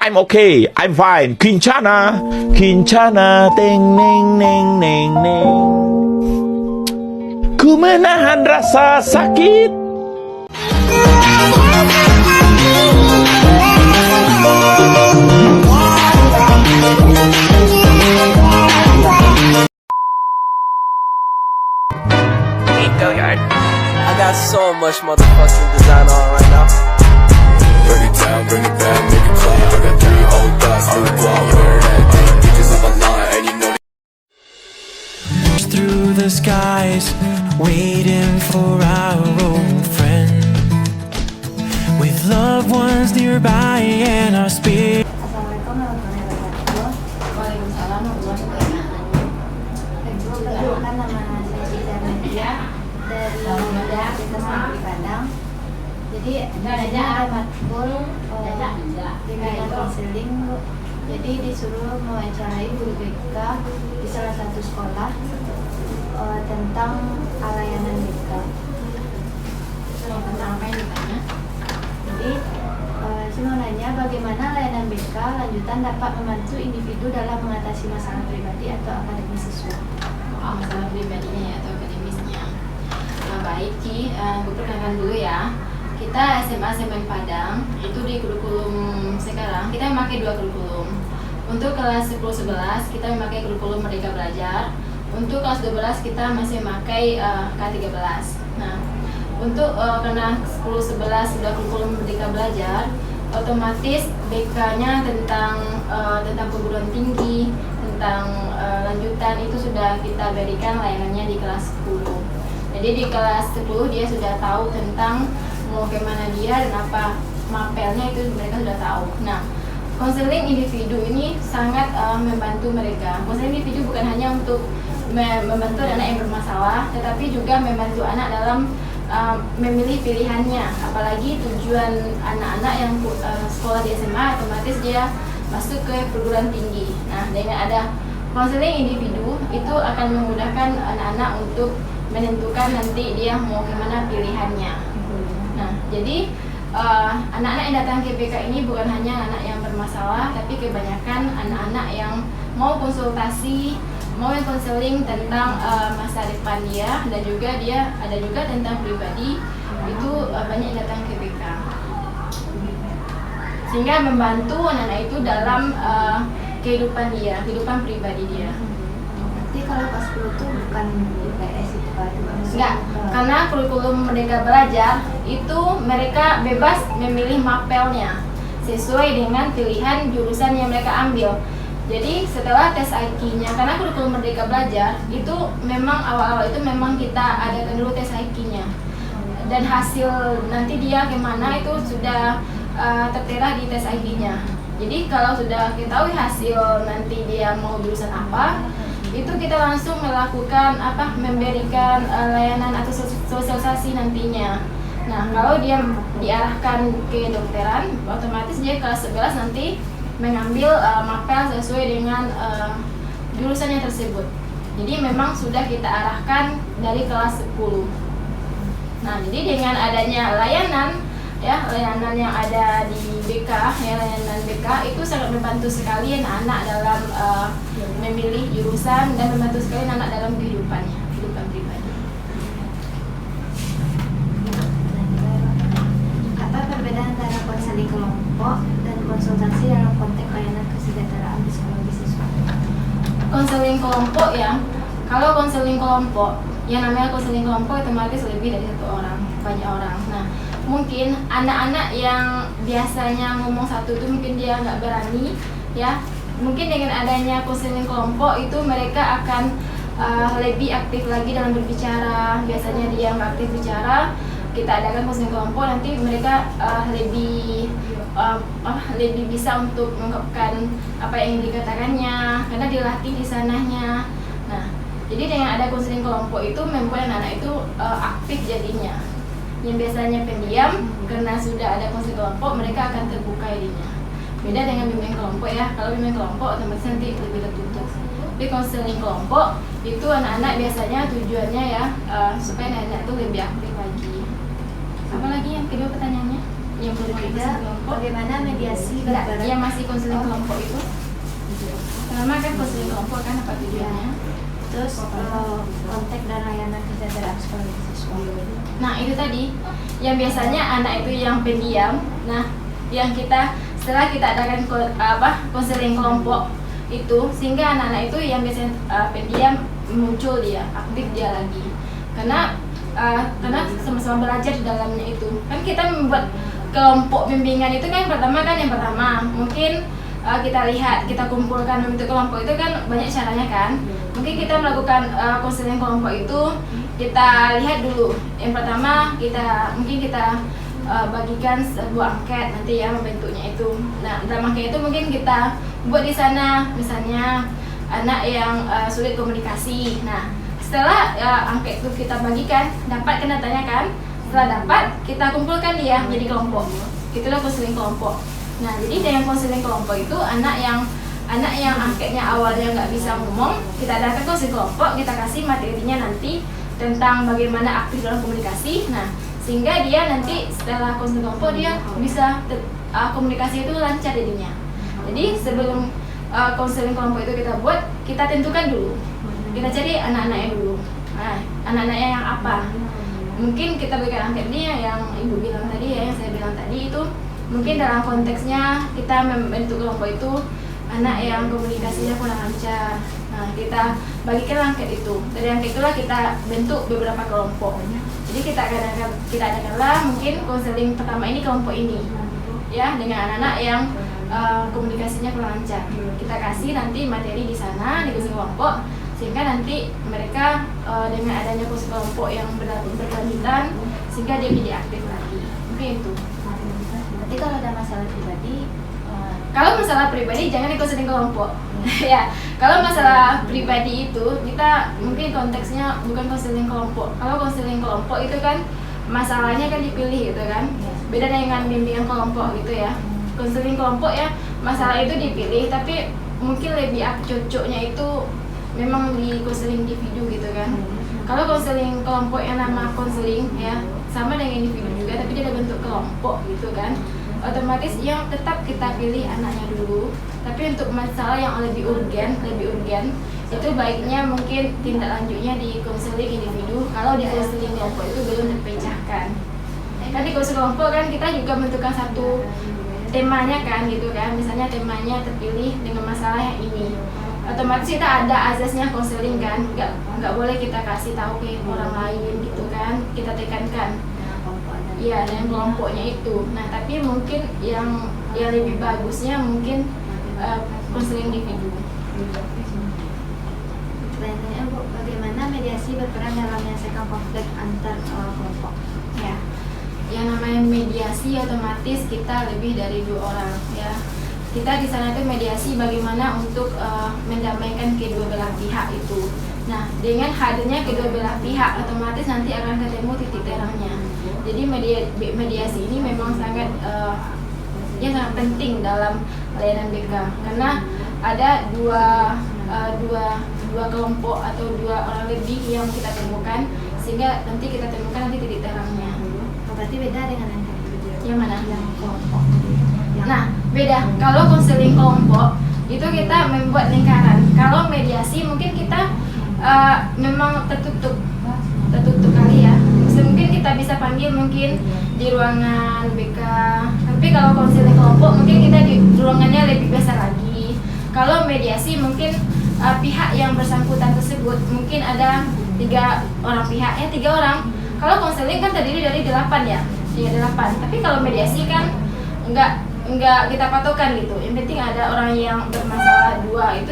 I'm okay, I'm fine. Kincana, Kincana, teng neng neng neng neng. Ku menahan rasa sakit. I got so much motherfucking design on right now. Bring it down, bring it back, make it clap. I got 3 old thoughts, new guap, wear that thing. Bitches on my line, and you know through the skies, waiting for our old friend, with loved ones nearby and our spirit. Assalamualaikum warahmatullahi wabarakatuh. Waalaikumsalam warahmatullahi wabarakatuh. Perkenalkan, nama saya Cica Nadia dari Universitas Negeri Padang. Jadi ada matkul dengan konseling, Bu. Jadi disuruh mewawancarai guru BK di salah satu sekolah tentang layanan BK. Tentang apa yang ditanya? Jadi saya mau nanya, bagaimana layanan BK lanjutan dapat membantu individu dalam mengatasi masalah pribadi atau akademis siswa? Masalah pribadinya atau akademisnya. Baik, Ci, perkenalkan dulu ya. Kita SMA SMN Padang itu di kurikulum sekarang kita memakai 2 kurikulum. Untuk kelas 10-11 kita memakai kurikulum Merdeka Belajar. Untuk kelas 12 kita masih memakai K13. Nah, untuk karena 10-11 sudah kurikulum Merdeka Belajar, otomatis BK-nya tentang perguruan tinggi, tentang lanjutan itu sudah kita berikan layanannya di kelas 10. Jadi di kelas 10 dia sudah tahu tentang mau kemana dia dan apa mapelnya, itu mereka sudah tahu. Nah, konseling individu ini sangat membantu mereka. Konseling individu bukan hanya untuk membantu anak yang bermasalah, tetapi juga membantu anak dalam memilih pilihannya. Apalagi tujuan anak-anak yang sekolah di SMA, otomatis dia masuk ke perguruan tinggi. Nah, dengan ada konseling individu itu akan memudahkan anak-anak untuk menentukan nanti dia mau kemana pilihannya. Nah, jadi anak-anak yang datang ke BK ini bukan hanya anak yang bermasalah, tapi kebanyakan anak-anak yang mau konsultasi, mau yang konseling tentang masa depan dia, dan juga dia ada juga tentang pribadi, itu banyak yang datang ke BK. Sehingga membantu anak-anak itu dalam kehidupan dia, kehidupan pribadi dia. Berarti kalau kelas 10 itu bukan IPS itu Pak? Enggak, karena kurikulum Merdeka Belajar itu mereka bebas memilih mapelnya sesuai dengan pilihan jurusan yang mereka ambil. Jadi setelah tes IQ-nya, karena kurikulum Merdeka Belajar itu memang awal-awal itu memang kita adakan dulu tes IQ-nya, dan hasil nanti dia kemana itu sudah tertera di tes IQ-nya. Jadi kalau sudah ketahui hasil nanti dia mau jurusan apa, itu kita langsung melakukan memberikan layanan atau sosialisasi nantinya. Nah, kalau dia diarahkan ke dokteran, otomatis dia kelas 11 nanti mengambil mapel sesuai dengan jurusannya tersebut. Jadi memang sudah kita arahkan dari kelas 10. Nah, jadi dengan adanya layanan yang ada di BK, layanan BK itu sangat membantu sekali anak-anak dalam memilih jurusan, dan membantu sekali anak dalam kehidupan pribadi. Apa perbedaan antara konseling kelompok dan konsultasi dalam konteks layanan kesejahteraan psikologi siswa? Konseling kelompok ya, kalau konseling kelompok, yang namanya konseling kelompok otomatis lebih dari 1 orang, banyak orang. Nah, mungkin anak-anak yang biasanya ngomong satu itu mungkin dia nggak berani ya. Mungkin dengan adanya konseling kelompok itu mereka akan lebih aktif lagi dalam berbicara. Biasanya dia nggak aktif bicara, kita adakan konseling kelompok, nanti mereka lebih bisa untuk mengungkapkan apa yang dikatakannya karena dilatih di sananya. Nah, jadi dengan ada konseling kelompok itu membuat anak-anak itu aktif jadinya. Yang biasanya pendiam, karena sudah ada konseling kelompok mereka akan terbuka dirinya. Beda dengan bimbing kelompok ya. Kalau bimbing kelompok otomatis nanti lebih tertutup. Di konseling kelompok itu anak-anak biasanya tujuannya ya supaya anak-anak itu lebih aktif lagi. Apa lagi yang kedua pertanyaannya? Yang belum Ketiga, konseling kelompok. bagaimana mediasi Enggak, berperan. yang masih konseling kelompok itu. Pertama kan konseling kelompok kan apa tujuannya? Terus kontak dan layanan kesejahteraan psikologis siswa. Nah itu tadi yang biasanya anak itu yang pendiam. Nah yang kita setelah kita adakan konseling kelompok itu, sehingga anak-anak itu yang biasanya pendiam muncul dia, aktif dia lagi. Karena sama-sama belajar di dalamnya itu. Kan kita membuat kelompok bimbingan itu kan yang pertama mungkin kita lihat, kita kumpulkan membentuk kelompok itu kan banyak caranya kan. Mungkin kita melakukan konseling kelompok itu, kita lihat dulu. Yang pertama kita bagikan sebuah angket nanti ya membentuknya itu. Nah dalam angket itu mungkin kita buat di sana misalnya anak yang sulit komunikasi. Nah setelah angket itu kita bagikan, dapat kena tanyakan. Setelah dapat, kita kumpulkan dia jadi kelompok. Itulah konseling kelompok. Nah, jadi dengan konseling kelompok itu anak yang angketnya awalnya nggak bisa ngomong, kita adakan konseling kelompok, kita kasih materinya nanti tentang bagaimana aktif dalam komunikasi. Nah, sehingga dia nanti setelah konseling kelompok dia bisa komunikasi itu lancar jadinya. Jadi sebelum konseling kelompok itu kita buat, kita tentukan dulu. Kita cari anak-anaknya dulu. Nah, anak-anaknya yang apa? Mungkin kita berikan angket ini yang ibu bilang tadi ya, yang saya bilang tadi itu mungkin dalam konteksnya kita membentuk kelompok itu anak yang komunikasinya kurang lancar. Nah, kita bagikan angket itu. Dari angket itulah kita bentuk beberapa kelompok. Jadi kita adakanlah mungkin konseling pertama ini kelompok ini, ya dengan anak-anak yang komunikasinya kurang lancar. Kita kasih nanti materi di sana di kelompok, sehingga nanti mereka dengan adanya kursus kelompok yang berkelanjutan sehingga dia menjadi aktif lagi. Mungkin itu. Nanti kalau ada masalah pribadi, Kalau masalah pribadi jangan di konseling kelompok. Ya, kalau masalah pribadi itu kita mungkin konteksnya bukan konseling kelompok. Kalau konseling kelompok itu kan masalahnya kan dipilih gitu kan. Beda dengan bimbingan kelompok gitu ya. Konseling kelompok ya masalah itu dipilih, tapi mungkin lebih cocoknya itu memang di konseling individu gitu kan. Kalau konseling kelompok yang nama konseling ya sama dengan individu juga, tapi dia ada bentuk kelompok gitu kan. Otomatis yang tetap kita pilih anaknya dulu. Tapi untuk masalah yang lebih urgen itu baiknya mungkin tindak lanjutnya di konseling individu. Kalau di konseling kelompok itu belum terpecahkan. Kan di konseling kelompok kan kita juga menentukan satu temanya kan gitu kan. Misalnya temanya terpilih dengan masalah yang ini. Otomatis kita ada azasnya konseling kan, nggak boleh kita kasih tahu ke orang lain gitu kan, kita tekankan. Iya, dengan kelompoknya itu. Nah, tapi mungkin yang lebih bagusnya mungkin konseling individu. pertanyaannya Bu, bagaimana mediasi berperan dalam menyelesaikan konflik antar kelompok? Ya, yang namanya mediasi otomatis kita lebih dari 2 orang ya. Kita di sana itu mediasi bagaimana untuk mendamaikan kedua belah pihak itu. Nah, dengan hadirnya kedua belah pihak otomatis nanti akan ketemu titik terangnya. Jadi mediasi ini memang sangat sangat penting dalam layanan BK karena ada dua kelompok atau 2 orang lebih yang kita temukan sehingga nanti kita temukan nanti titik terangnya. Berarti beda dengan Yang mana? yang kelompok. Nah, beda. Kalau konseling kelompok itu kita membuat lingkaran. Kalau mediasi mungkin kita memang tertutup kali ya. Mungkin kita bisa panggil mungkin di ruangan BK. Tapi kalau konseling kelompok mungkin kita di ruangannya lebih besar lagi. Kalau mediasi mungkin pihak yang bersangkutan tersebut mungkin ada 3 orang pihak 3 orang. Kalau konseling kan terdiri dari 8 ya. Iya 8. Tapi kalau mediasi kan enggak kita patokan gitu. Yang penting ada orang yang bermasalah 2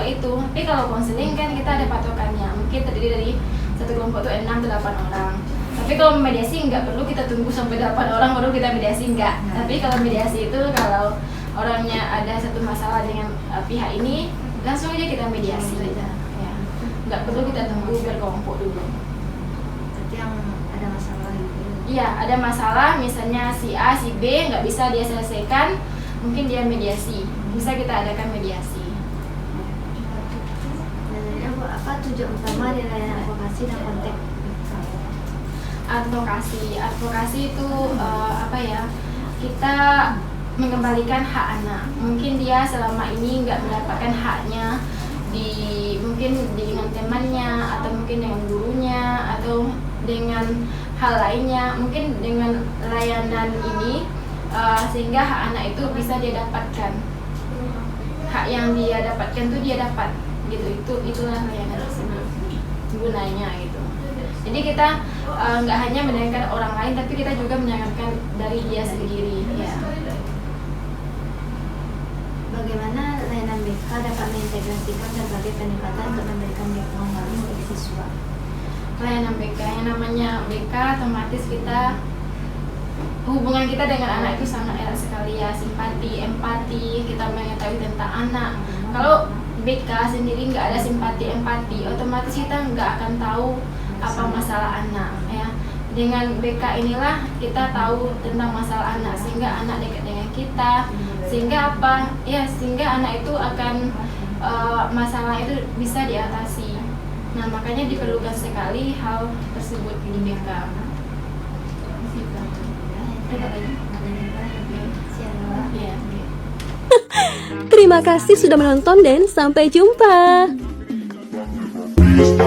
itu. Tapi kalau konseling kan kita ada patokannya. Mungkin terdiri dari satu kelompok itu 6 atau 8 orang. Tapi kalau mediasi enggak perlu kita tunggu sampai 8 orang baru kita mediasi, enggak. Tapi kalau mediasi itu kalau orangnya ada satu masalah dengan pihak ini langsung aja kita mediasi ya. Enggak perlu kita tunggu berkelompok dulu. Berarti yang ada masalah gitu. Iya, ada masalah misalnya si A, si B nggak bisa dia selesaikan, mungkin dia mediasi. Bisa kita adakan mediasi. Dan Bu, apa tujuan utama dari layanan advokasi dan kontak? Advokasi itu apa ya? kita mengembalikan hak anak. Mungkin dia selama ini nggak mendapatkan haknya mungkin dengan temannya, atau mungkin dengan gurunya, atau dengan hal lainnya. Mungkin dengan layanan ini sehingga hak anak itu bisa dia dapatkan. Hak yang dia dapatkan tuh dia dapat gitu. Itulah layanan tersebut gunanya gitu. Jadi kita nggak hanya mendengarkan orang lain, tapi kita juga mendengarkan dari dia sendiri ya. Bagaimana layanan BK dapat mengintegrasikan berbagai pendekatan untuk memberikan dukungan bagi bagi siswa? Layanan BK, yang namanya BK otomatis kita hubungan kita dengan anak itu sangat erat sekali ya, simpati, empati, kita mengetahui tentang anak. Kalau BK sendiri nggak ada simpati, empati, otomatis kita nggak akan tahu apa masalah anak ya. Dengan BK inilah kita tahu tentang masalah anak, sehingga anak dekat dengan kita, sehingga apa ya, sehingga anak itu akan masalah itu bisa diatasi. Nah, makanya diperlukan sekali hal tersebut di BK. Ya. Terima kasih sudah menonton dan sampai jumpa. Please,